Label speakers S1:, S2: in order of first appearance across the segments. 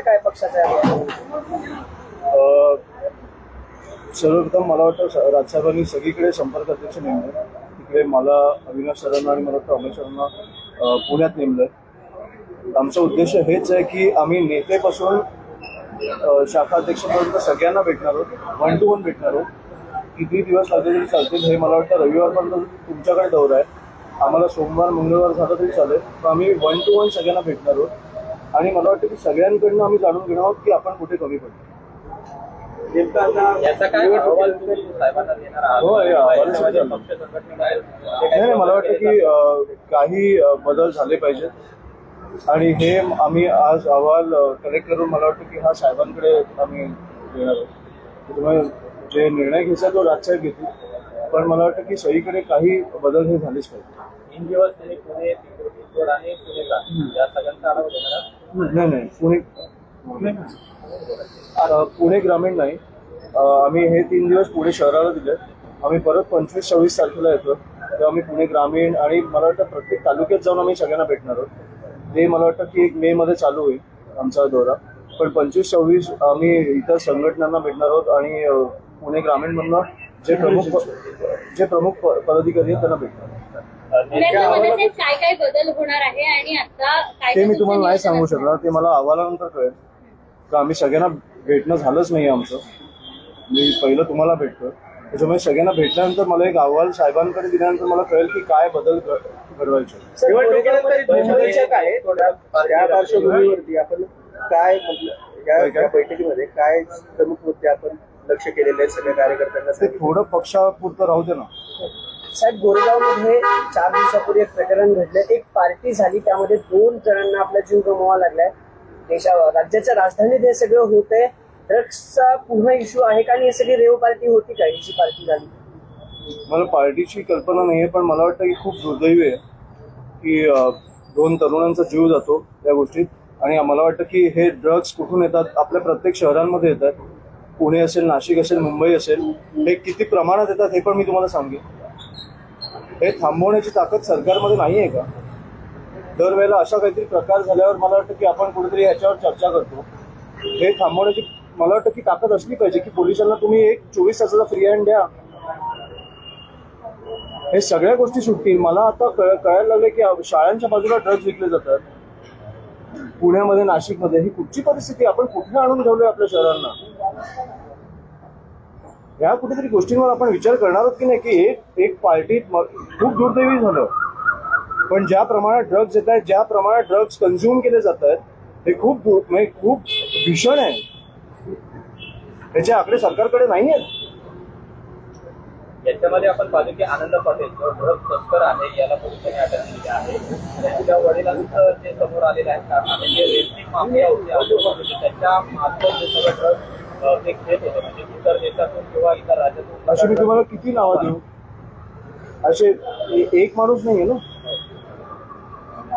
S1: काय पक्षाचा आहे?
S2: सर्वप्रथम मला वाटतं राजसाहेबांनी सगळीकडे संपर्क अध्यक्ष नेमले. तिकडे मला अविनाश सरांना आणि मला वाटतं अमित सरांना पुण्यात नेमलंय. आमचा उद्देश हेच आहे की आम्ही नेतेपासून शाखा अध्यक्षापर्यंत सगळ्यांना भेटणार आहोत, 1 to 1 भेटणार आहोत. किती दिवस लागले तरी चालतील. हे मला वाटतं रविवारपर्यंत तुमच्याकडे दौरा आहे. आम्हाला सोमवार मंगळवार झालं तरी चालेल. तर आम्ही 1 to 1 सगळ्यांना भेटणार आहोत आणि मला वाटतं की सगळ्यांकडनं आम्ही जाणून घेणार आहोत की आपण कुठे कमी पडतो. नाही, मला वाटतं की काही बदल झाले पाहिजेत आणि हे आम्ही आज अहवाल कलेक्ट करून मला वाटतं की हा साहेबांकडे आम्ही देणार आहोत. त्यामुळे जे निर्णय घ्यायचा तो राजसाहेब घेतील, पण मला वाटतं की सगळीकडे काही बदल हे झालेच पाहिजे.
S1: 3 दिवस तुम्ही पुणे, पिंपरी आणि पुणेला या सगळ्यांचा आढावा घेणार?
S2: नाही, पुणे ग्रामीण नाही. आम्ही हे 3 दिवस पुणे शहराला दिले. आम्ही परत 25-26 तारखेला येतो. तेव्हा आम्ही पुणे ग्रामीण आणि मला वाटतं प्रत्येक तालुक्यात जाऊन आम्ही सगळ्यांना भेटणार आहोत. ते मला वाटतं की 1 मे मध्ये चालू होईल आमचा दौरा. पण 25-26 आम्ही इतर संघटनांना भेटणार आहोत आणि पुणे ग्रामीणमधनं जे प्रमुख पदाधिकारी आहेत त्यांना भेटणार.
S3: काय काय बदल होणार आहे आणि आता काय
S2: ते मी तुम्हाला नाही सांगू शकणार. ते मला अहवालानंतर कळेल. तर आम्ही सगळ्यांना भेटणं झालंच नाही आमचं. मी पहिलं तुम्हाला भेटतो. त्याच्यामुळे सगळ्यांना भेटल्यानंतर मला एक अहवाल साहेबांकडे दिल्यानंतर मला कळेल की काय बदल घडवायचे.
S1: या पार्श्वभूमीवरती आपण काय या बैठकीमध्ये काय प्रमुख मुद्दे आपण लक्ष केलेले आहेत सगळ्या कार्यकर्त्यांना?
S2: ते थोडं पक्षापुरतं राहू दे ना.
S1: साहेब, गोरेगावमध्ये 4 दिवसापूर्वी एक प्रकरण घडलं. एक पार्टी झाली, त्यामध्ये 2 जणांना आपला जीव गमवावा लागलाय. राज्याच्या राजधानीत हे सगळं होतंय. ड्रग्सचा पुन्हा इश्यू आहे का आणि ही सगळी रेव पार्टी होती का? ही जी पार्टी झाली,
S2: मला पार्टीची कल्पना नाहीये, पण मला वाटतं की खूप दुर्दैवी आहे की 2 तरुणांचा जीव जातो या गोष्टीत. आणि मला वाटतं की हे ड्रग्स कुठून येतात? आपल्या प्रत्येक शहरांमध्ये येतात. पुणे असेल, नाशिक असेल, मुंबई असेल. हे किती प्रमाणात येतात हे पण मी तुम्हाला सांगेन. हे थांबवण्याची ताकद सरकारमध्ये नाही आहे का? दरवेळेला अशा काहीतरी प्रकार झाल्यावर मला वाटतं की आपण कुठेतरी ह्याच्यावर चर्चा करतो. हे थांबवण्याची मला वाटतं की ताकद असली पाहिजे की पोलिसांना तुम्ही एक 24 तासाचा फ्री हँड द्या. हे सगळ्या गोष्टी सुटतील. मला आता कळायला लागले की शाळांच्या बाजूला ड्रग्ज विकले जातात पुण्यामध्ये, नाशिकमध्ये. ही कुठची परिस्थिती? आपण कुठे आणून ठेवलोय आपल्या शहरांना? ह्या कुठेतरी गोष्टींवर आपण विचार करणार आहोत की नाही की एक पार्टीत खूप दुर्दैवी झालं, पण ज्या प्रमाणात ड्रग्ज येत आहेत, ज्या प्रमाणात ड्रग्ज कन्झ्युम केले जात आहेत, हे खूप भीषण आहे. त्याचे आकडे सरकारकडे नाही आहेत.
S1: याच्यामध्ये आपण पाहतो की आनंद पाटील जो ड्रग्ज तस्कर आहे, याला पोलिसांनी अटक केली आहे. त्यांच्या वडिलांचं जे समोर आलेलं आहे कारण जे रेसिंग माफिया होते त्याच्या मार्फत जे सगळं ड्रग्ज ते घेत होते, म्हणजे इतर देशातून किंवा इतर राज्यातून.
S2: अशी मी तुम्हाला किती नावं देऊ? असे एक माणूस नाहीये ना.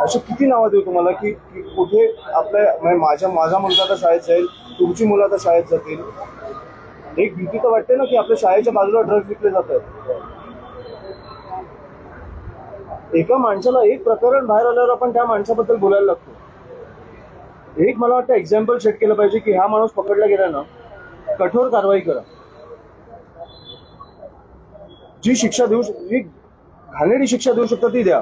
S2: अशी किती नावं देऊ तुम्हाला की कुठे आपल्या माझा मुलगा तर शाळेत जाईल, तुमची मुलं तर शाळेत जातील. एक भीती तर वाटते ना की आपल्या शाळेच्या बाजूला ड्रग्ज विकले जातात. एका माणसाला एक प्रकरण बाहेर आल्यावर आपण त्या माणसाबद्दल बोलायला लागतो. एक मला वाटतं एक्झाम्पल सेट केलं पाहिजे की हा माणूस पकडला गेला ना, कठोर कारवाई करा. जी शिक्षा जी घाणेरडी शिक्षा देऊ शकता ती द्या.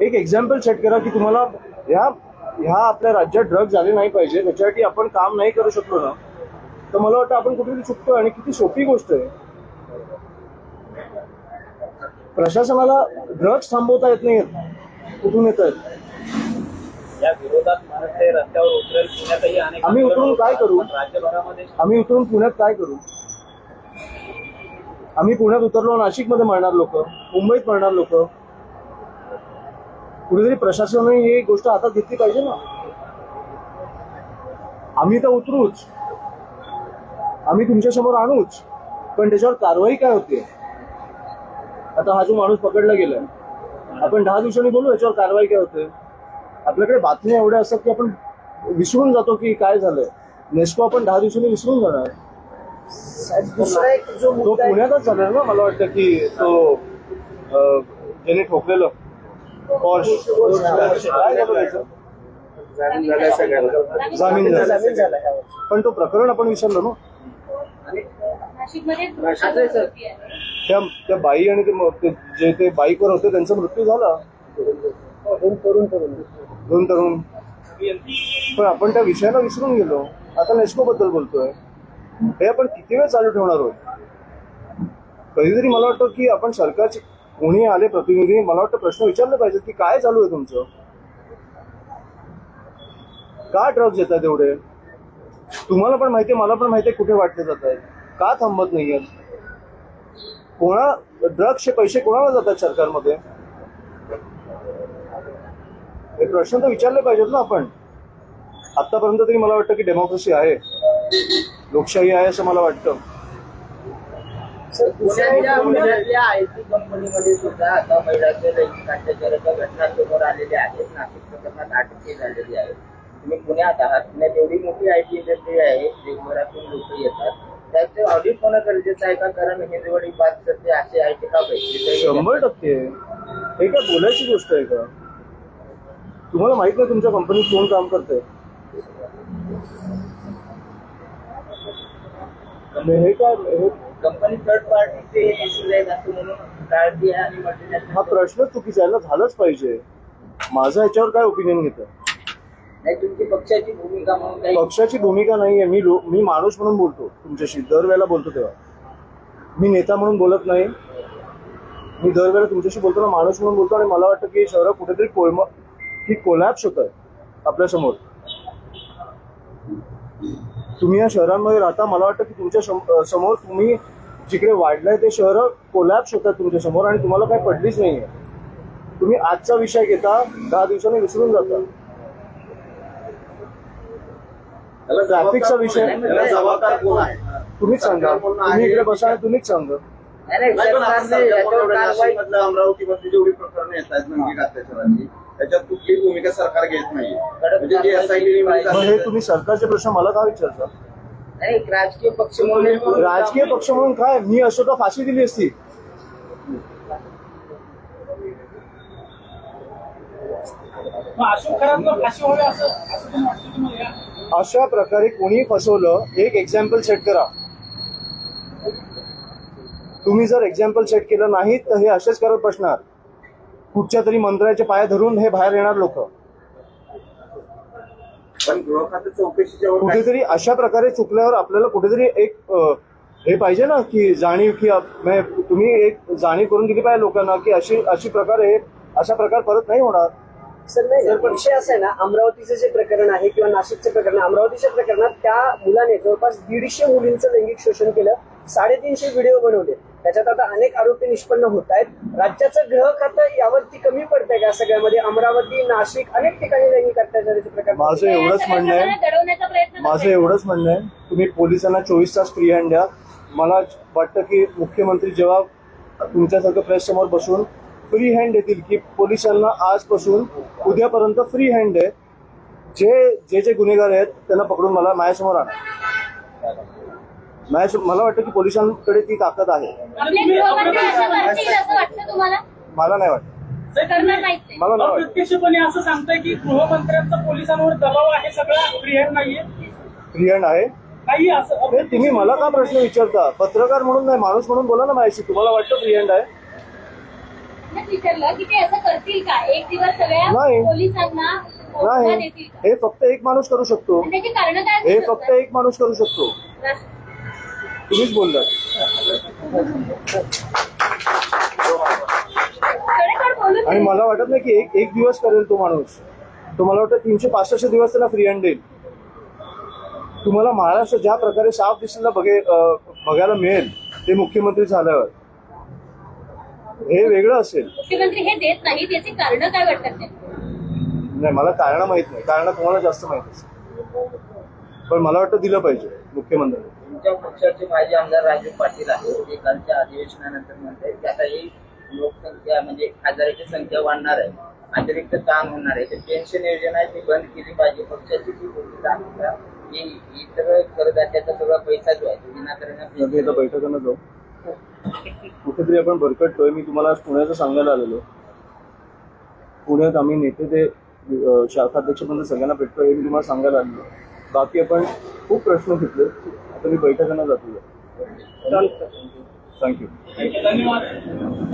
S2: एक एक्झाम्पल सेट करा की तुम्हाला ह्या आपल्या राज्यात ड्रग्ज झाले नाही पाहिजे, त्याच्यासाठी आपण काम नाही करू शकलो ना, तर मला वाटतं आपण कुठेतरी चुकतो. आणि किती सोपी गोष्ट आहे. प्रशासनाला ड्रग्ज थांबवता येत नाही. कुठून येत आहेत?
S1: या विरोधात महाराष्ट्र रस्त्यावर उतरेल. पुण्यातही अनेक
S2: आम्ही उतरून काय करू?
S1: राज्यभरामध्ये
S2: आम्ही उतरून पुण्यात काय करू? आम्ही पुण्यात उतरलो, नाशिकमध्ये मरणार लोक, मुंबईत मरणार लोक. कुठेतरी प्रशासनाने ही गोष्ट हातात घेतली पाहिजे ना. आम्ही तर उतरूच, आम्ही तुमच्या समोर आणूच, पण त्याच्यावर कारवाई काय होते? आता हा जो माणूस पकडला गेलाय, आपण 10 दिवसांनी बोलू याच्यावर कारवाई काय होते. आपल्याकडे बातम्या एवढ्या असतात की आपण विसरून जातो की काय झालंय. नेस्को आपण 10 दिवसांनी विसरून जाणार.
S1: दुसरा एक जो
S2: तो पुण्यातच झाला ना. मला वाटतं की तो ज्याने ठोकलेलं पॉर्श काय झालं त्याचं? जामीन झाला. पण तो प्रकरण आपण विसरलो ना.
S3: नाशिकमध्ये
S2: त्या बाई आणि जे ते बाईकवर होते त्यांचा मृत्यू झाला. दोन तरुण. पण आपण त्या विषयाला विसरून गेलो. आता नेस्को बद्दल बोलतोय. हे आपण किती वेळ चालू ठेवणार आहोत. कधीतरी मला वाटतं की आपण सरकारचे कोणी आले प्रतिनिधी, मला वाटतं प्रश्न विचारले पाहिजेत की काय चालू आहे तुमचं. का ड्रग्ज येतात एवढे. तुम्हाला पण माहितीये, मला पण माहितीये कुठे वाटले जात आहेत. का थांबत नाहीयेत. ड्रग्सचे पैसे कोणाला जातात सरकारमध्ये. हे प्रश्न तर विचारले पाहिजेत ना आपण. आतापर्यंत तरी मला वाटतं की डेमोक्रेसी आहे, लोकशाही आहे असं मला वाटतं.
S1: पुण्यातल्या आयटी कंपनीमध्ये सुद्धा आता महिलांच्या लैंगिक अत्याचाराच्या घटना समोर आलेल्या आहेत. नाशिक प्रकरणात अटक झालेली आहे. तुम्ही पुण्यात आहात. पुण्यात एवढी मोठी आयटी इंडस्ट्री आहे, देशभरातून लोक येतात. त्याचे ऑडिट होणं गरजेचं आहे का. कारण हिंजवडी बाद सध्या असे आयटी का पाहिजे.
S2: 100%. हे काय बोलायची गोष्ट आहे का. तुम्हाला माहित नाही तुमच्या कंपनीत कोण काम करतंय. हे काय
S1: कंपनी थर्ड पार्टीचे इश्यूज आहेत असं म्हणून टाळते आणि मल्टीनॅशनल.
S2: हा प्रश्न चुकीचा आहे ना. झालंच पाहिजे. माझं ह्याच्यावर काय ओपिनियन घेतं.
S1: नाही, तुमची पक्षाची भूमिका म्हणून काही.
S2: पक्षाची भूमिका नाहीये. मी माणूस म्हणून बोलतो तुमच्याशी. दरवेळेला बोलतो तेव्हा मी नेता म्हणून बोलत नाही. मी दरवेळेला तुमच्याशी बोलताना माणूस म्हणून बोलतो. आणि मला वाटतं की शहरात कुठेतरी कोलॅप्स होत आहे आपल्यासमोर. तुम्ही या शहरांमध्ये राहता. मला वाटतं की तुमच्या समोर तुम्ही जिकडे वाढलाय ते शहर कोलॅप्स होतात तुमच्या समोर आणि तुम्हाला काही पडलीच नाहीये. तुम्ही आजचा विषय घेता, 10 दिवसांनी विसरून जाता. ट्रॅफिकचा विषय
S4: जबाबदार कोण आहे.
S2: तुम्हीच सांगा. तुम्ही इकडे बसा आणि तुम्हीच सांगा.
S4: अमरावतीमध्ये जेवढी प्रकरणं येत आहेत लैंगिक अत्याचाराची, त्याच्यात कुठली भूमिका सरकार घेत नाही. म्हणजे जी SIT
S2: मग हे तुम्ही सरकारचे प्रश्न मला का विचारता.
S1: नाही, राजकीय पक्ष म्हणून.
S2: राजकीय पक्ष म्हणून काय. मी असो तर फाशी दिली असती. अशा प्रकारे कोणी फसवलं. एक एक्झाम्पल सेट करा. तुम्ही जर एक्झाम्पल सेट केलं नाही तर हे असेच करत बसणार. कुठच्या तरी मंत्र्याच्या पाया धरून हे बाहेर येणार लोक.
S4: पण गृह खाते चौकशीच्या
S2: कुठेतरी अशा प्रकारे चुकल्यावर आपल्याला कुठेतरी एक हे पाहिजे ना की जाणीव. की तुम्ही एक जाणीव करून दिली पाहिजे लोकांना की अशा प्रकार परत नाही होणार.
S5: सर नाही, पण विषय असा आहे ना, अमरावतीचं जे प्रकरण आहे किंवा नाशिकचं प्रकरण, अमरावतीच्या प्रकरणात त्या मुलाने जवळपास 150 मुलींचं लैंगिक शोषण केलं. 350 व्हिडिओ बनवले. त्याच्यात आता अनेक आरोपी निष्पन्न होत आहेत. राज्याचं गृह खातं यावरती कमी पडतंय का सगळ्यामध्ये. अमरावती, नाशिक अनेक ठिकाणी लैंगिक अत्याचाराचे प्रकार.
S2: माझं एवढंच म्हणणं आहे तुम्ही पोलिसांना 24 तास फ्री हँड द्या. मला वाटतं की मुख्यमंत्री जेव्हा तुमच्यासारखं प्रेस समोर बसून फ्री हँड देतील की पोलिसांना आजपासून उद्यापर्यंत फ्री हँड आहे. जे गुन्हेगार आहेत त्यांना पकडून मला माझ्यासमोर आणा. मला वाटतं की पोलिसांकडे ती ताकद आहे. मला नाही वाटत. मला नाही वाटत.
S6: प्रत्यक्षपणे असं सांगताय की गृहमंत्र्यांचा पोलिसांवर दबाव आहे. सगळा फ्री हँड नाहीये.
S2: फ्री हँड आहे
S6: काही असं.
S2: हे तुम्ही मला का प्रश्न विचारता. पत्रकार म्हणून नाही, माणूस म्हणून बोला ना माझ्याशी. तुम्हाला वाटतं फ्री हँड आहे.
S3: विचारलं की ते असं करतील का. एक दिवस सगळ्या
S2: नाही.
S3: पोलिसांना
S2: नाही. हे फक्त एक माणूस करू शकतो.
S3: त्याची कारण काय.
S2: हे फक्त एक माणूस करू शकतो. तुम्हीच बोललात. आणि मला वाटत नाही की एक दिवस करेल तो माणूस. तो मला वाटतं 365 दिवस त्यांना फ्री हँड देईल. तुम्हाला महाराष्ट्र ज्या प्रकारे साफ दिसला बघायला मिळेल ते मुख्यमंत्री झाल्यावर हे वेगळं असेल.
S3: मुख्यमंत्री हे देत नाही. त्याची कारण काय वाटतात.
S2: नाही, मला कारण माहित नाही. कारण तुम्हाला जास्त माहित असेल. पण मला वाटतं दिलं पाहिजे मुख्यमंत्री.
S1: तुमच्या पक्षाचे माजी आमदार राजू पाटील आहेत. ते कालच्या अधिवेशनानंतर म्हणतात की आता ही लोकसंख्या म्हणजे खासदाराची संख्या वाढणार आहे. अतिरिक्त ताण होणार आहे. तर पेन्शन योजना आहे ती बंद केली पाहिजे. पक्षाची ती भूमिका आहे की इतर करदात्याचा सगळा पैसा जो आहे तो विनाकारण
S2: बैठकांना जाऊ. कुठेतरी आपण भरकटतोय. मी तुम्हाला आज पुण्याचं सांगायला आलेलो. पुण्यात आम्ही नेते ते शाखाध्यक्षपर्यंत सगळ्यांना भेटतो हे मी तुम्हाला सांगायला आलो. बाकी आपण खूप प्रश्न घेतले. आता मी बैठकांना जातो. थँक्यू.
S6: धन्यवाद.